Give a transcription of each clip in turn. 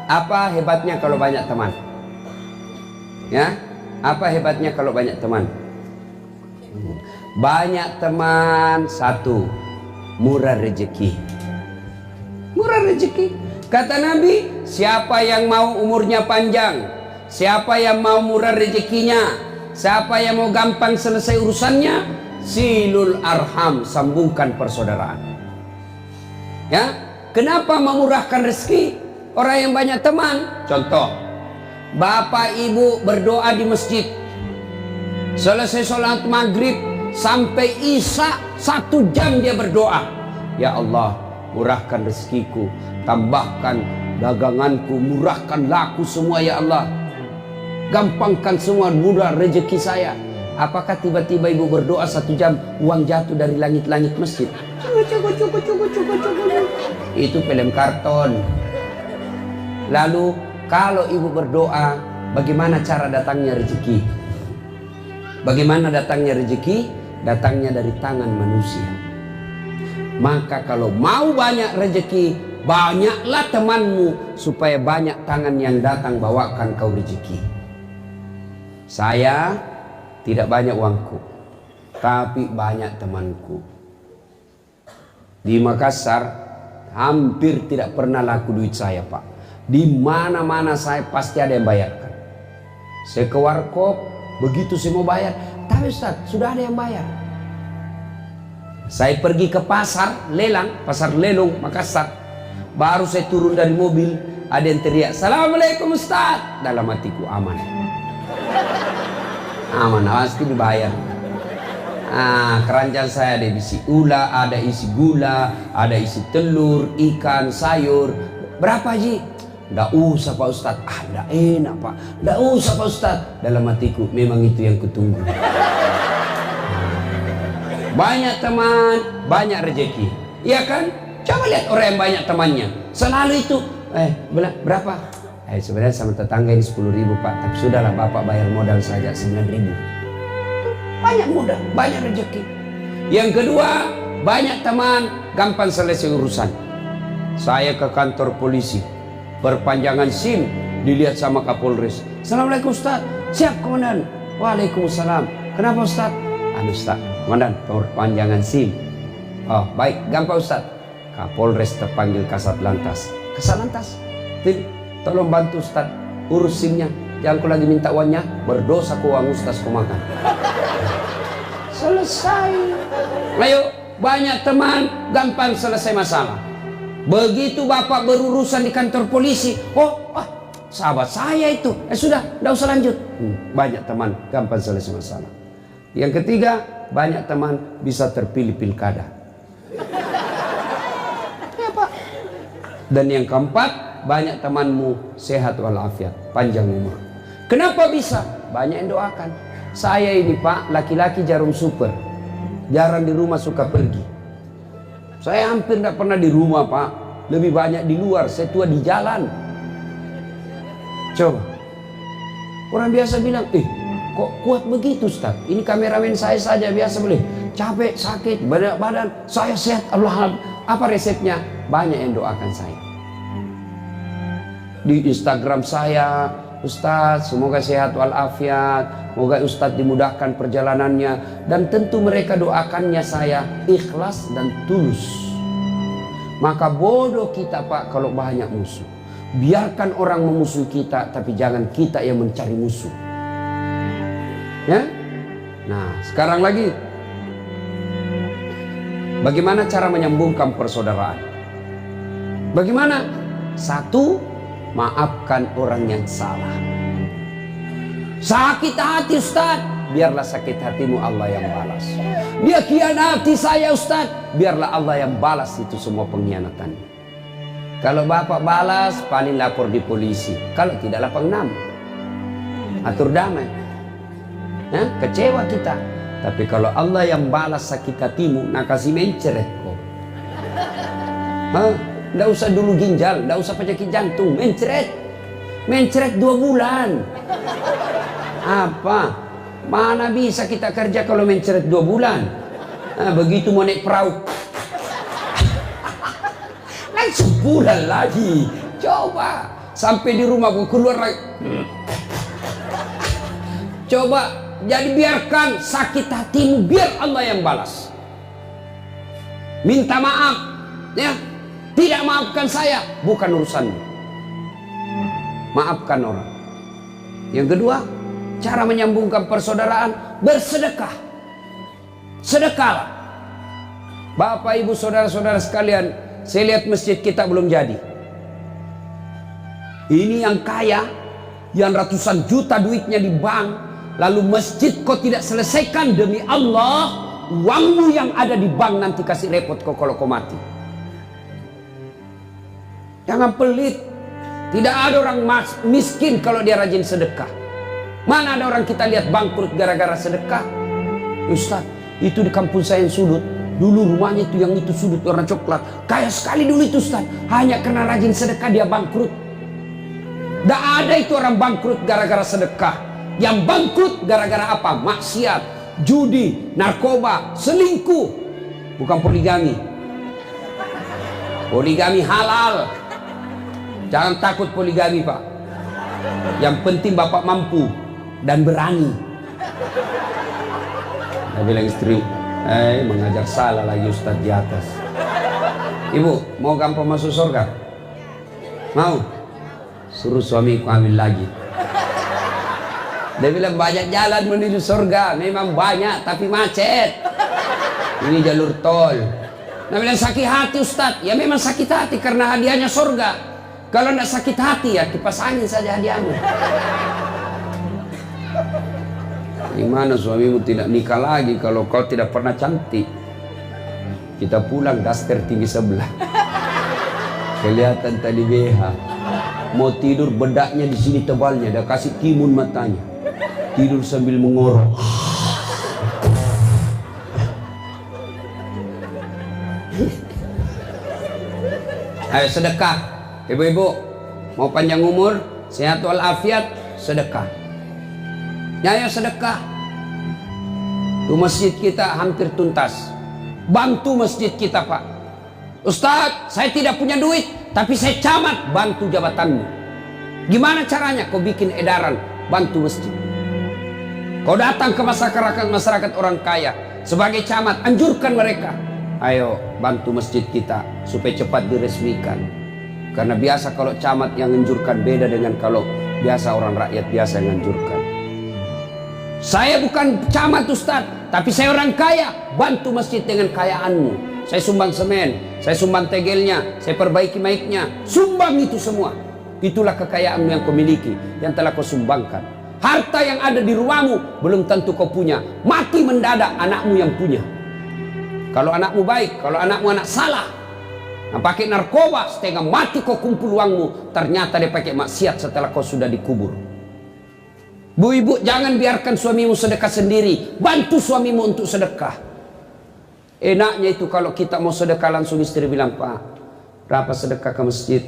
Apa hebatnya kalau banyak teman? Ya, apa hebatnya kalau banyak teman? Banyak teman, satu, murah rezeki. Murah rezeki. Kata Nabi, siapa yang mau umurnya panjang, siapa yang mau murah rezekinya, siapa yang mau gampang selesai urusannya, silul arham, sambungkan persaudaraan. Ya, kenapa memurahkan rezeki? Orang yang banyak teman, contoh, bapak ibu berdoa di masjid, selesai sholat maghrib sampai isya 1 jam dia berdoa, ya Allah, murahkan rezekiku, tambahkan daganganku, murahkan laku semua ya Allah, gampangkan semua murah rezeki saya. Apakah tiba-tiba ibu berdoa 1 jam uang jatuh dari langit-langit masjid? Itu film karton. Lalu kalau ibu berdoa, bagaimana cara datangnya rezeki? Bagaimana datangnya rezeki? Datangnya dari tangan manusia. Maka kalau mau banyak rezeki, banyaklah temanmu supaya banyak tangan yang datang bawakan kau rezeki. Saya tidak banyak uangku, tapi banyak temanku. Di Makassar hampir tidak pernah laku duit saya, Pak. Di mana-mana saya pasti ada yang bayarkan. Saya ke warkop, begitu saya mau bayar, tapi Ustaz, sudah ada yang bayar. Saya pergi ke pasar lelang, pasar Lelong Makassar. Baru saya turun dari mobil, ada yang teriak, "Assalamualaikum Ustaz." Dalam hatiku, aman. Aman, pasti dibayar. Keranjang saya ada isi ula, ada isi gula, ada isi telur, ikan, sayur. Berapa Ji? Nggak usah Pak Ustaz. Nggak enak Pak. Nggak usah Pak Ustaz. Dalam hatiku, memang itu yang kutunggu. Banyak teman, banyak rezeki. Iya kan? Coba lihat orang yang banyak temannya. Selalu itu, berapa? Sebenarnya sama tetangga ini 10.000 Pak. Tapi sudahlah Bapak bayar modal saja 9.000. Banyak mudah, banyak rezeki. Yang kedua, banyak teman, gampang selesai urusan. Saya ke kantor polisi, perpanjangan SIM, dilihat sama Kapolres. "Assalamualaikum Ustaz." "Siap Komandan." "Waalaikumsalam." "Kenapa Ustaz?" "Ustaz, Komandan, perpanjangan SIM." "Oh baik, gampang Ustaz." Kapolres terpanggil Kasat Lantas. "Kasat Lantas, tolong bantu Ustaz, urus SIM-nya. Jangan aku lagi minta uangnya, berdosa ku uang Ustaz ku makan." Selesai. Ayo, banyak teman, gampang selesai masalah. Begitu Bapak berurusan di kantor polisi, sahabat saya itu, sudah, tidak usah lanjut. Banyak teman, gampang selesai masalah. Yang ketiga, banyak teman bisa terpilih pilkada. Ya Pak. Dan yang keempat, banyak temanmu sehat walafiat, panjang umur. Kenapa bisa? Banyak yang doakan. Saya ini Pak, laki-laki jarum super, jarang di rumah, suka pergi. Saya hampir tidak pernah di rumah Pak, lebih banyak di luar. Saya tua di jalan. Coba, orang biasa bilang, kok kuat begitu Ustaz? Ini kameramen saya saja biasa boleh capek, sakit, badan saya sehat, Allah. Apa resepnya? Banyak yang doakan saya. Di Instagram saya, "Ustaz, semoga sehat walafiat, semoga Ustaz dimudahkan perjalanannya." Dan tentu mereka doakannya saya ikhlas dan tulus. Maka bodoh kita Pak kalau banyak musuh. Biarkan orang memusuhi kita, tapi jangan kita yang mencari musuh. Ya? Nah, sekarang lagi, bagaimana cara menyambungkan persaudaraan? Bagaimana? Satu, maafkan orang yang salah. Sakit hati Ustaz, biarlah sakit hatimu Allah yang balas. Dia khianati saya Ustaz, biarlah Allah yang balas itu semua pengkhianatannya. Kalau Bapak balas, paling lapor di polisi. Kalau tidak, lapor 6. Atur damai. Kecewa kita. Tapi kalau Allah yang balas sakit hatimu, nak kasih menceret kok. Nggak usah dulu ginjal, nggak usah penyakit jantung, mencret 2 bulan. Apa? Mana bisa kita kerja kalau mencret 2 bulan? Begitu mau naik perahu, langsung bulan lagi. Coba sampai di rumah gua keluar lagi. Coba, jadi biarkan sakit hatimu, biar Allah yang balas. Minta maaf, ya. Tidak maafkan saya, bukan urusanmu. Maafkan orang. Yang kedua, cara menyambungkan persaudaraan, bersedekah. Sedekahlah. Bapak, ibu, saudara-saudara sekalian, saya lihat masjid kita belum jadi. Ini yang kaya, yang ratusan juta duitnya di bank, lalu masjid kau tidak selesaikan. Demi Allah, uangmu yang ada di bank nanti kasih repot kau kalau kau mati. Jangan pelit. Tidak ada orang miskin kalau dia rajin sedekah. Mana ada orang kita lihat bangkrut gara-gara sedekah? Ustaz, itu di kampung saya yang sudut, dulu rumahnya itu yang itu sudut warna coklat, kaya sekali dulu itu Ustaz, hanya karena rajin sedekah dia bangkrut. Tidak ada itu orang bangkrut gara-gara sedekah. Yang bangkrut gara-gara apa? Maksiat, judi, narkoba, selingkuh. Bukan poligami. Poligami halal. Jangan takut poligami, Pak. Yang penting bapak mampu dan berani. Saya bilang istri, mengajar salah lagi Ustaz di atas. Ibu, mau gampang masuk surga? Mau? Suruh suami ambil lagi. Dia bilang banyak jalan menuju surga. Memang banyak, tapi macet. Ini jalur tol. Dia bilang sakit hati Ustaz. Ya memang sakit hati karena hadiahnya surga. Kalau tidak sakit hati ya kipas angin saja hadiahnya. Gimana suamimu tidak nikah lagi kalau kau tidak pernah cantik? Kita pulang daster tinggi sebelah. Kelihatan tadi BH. Mau tidur bedaknya di sini tebalnya, dah kasih timun matanya. Tidur sambil mengorok. Ayo sedekah. Ibu-ibu mau panjang umur, sehat walafiat, sedekah. Ya, ayo sedekah. Tuh masjid kita hampir tuntas. Bantu masjid kita, Pak. Ustaz, saya tidak punya duit, tapi saya camat, bantu jabatanmu. Gimana caranya? Kau bikin edaran, bantu masjid. Kau datang ke masyarakat orang kaya sebagai camat, anjurkan mereka. Ayo bantu masjid kita supaya cepat diresmikan. Karena biasa kalau camat yang anjurkan beda dengan kalau biasa orang rakyat biasa yang anjurkan. Saya bukan camat Ustaz, tapi saya orang kaya, bantu masjid dengan kayaanmu. Saya sumbang semen, saya sumbang tegelnya, saya perbaiki mic-nya, sumbang itu semua. Itulah kekayaanmu yang kau miliki, yang telah kau sumbangkan. Harta yang ada di rumahmu belum tentu kau punya. Mati mendadak anakmu yang punya. Kalau anakmu baik, kalau anakmu anak salah, pakai narkoba, setengah mati kau kumpul uangmu, ternyata dia pakai maksiat setelah kau sudah dikubur. Bu ibu, jangan biarkan suamimu sedekah sendiri, bantu suamimu untuk sedekah. Enaknya itu kalau kita mau sedekah langsung istri bilang, Pak, berapa sedekah ke masjid?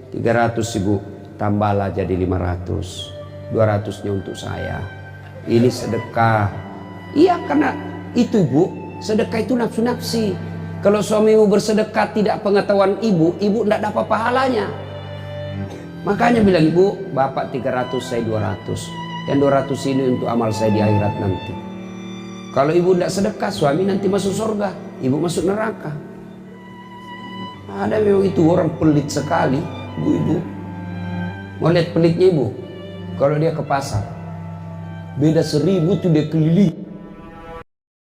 300 ibu, tambahlah jadi 500. 200-nya untuk saya. Ini sedekah. Iya, karena itu Bu, sedekah itu nafsu-nafsi. Kalau suamimu bersedekah tidak pengetahuan ibu, ibu tidak dapat pahalanya. Makanya bilang, Ibu, Bapak 300, saya 200. Yang 200 ini untuk amal saya di akhirat nanti. Kalau ibu tidak sedekah, suami nanti masuk surga, ibu masuk neraka. Ada memang itu orang pelit sekali, Bu ibu. Mau lihat pelitnya ibu? Kalau dia ke pasar, beda 1000 tuh dia keliling.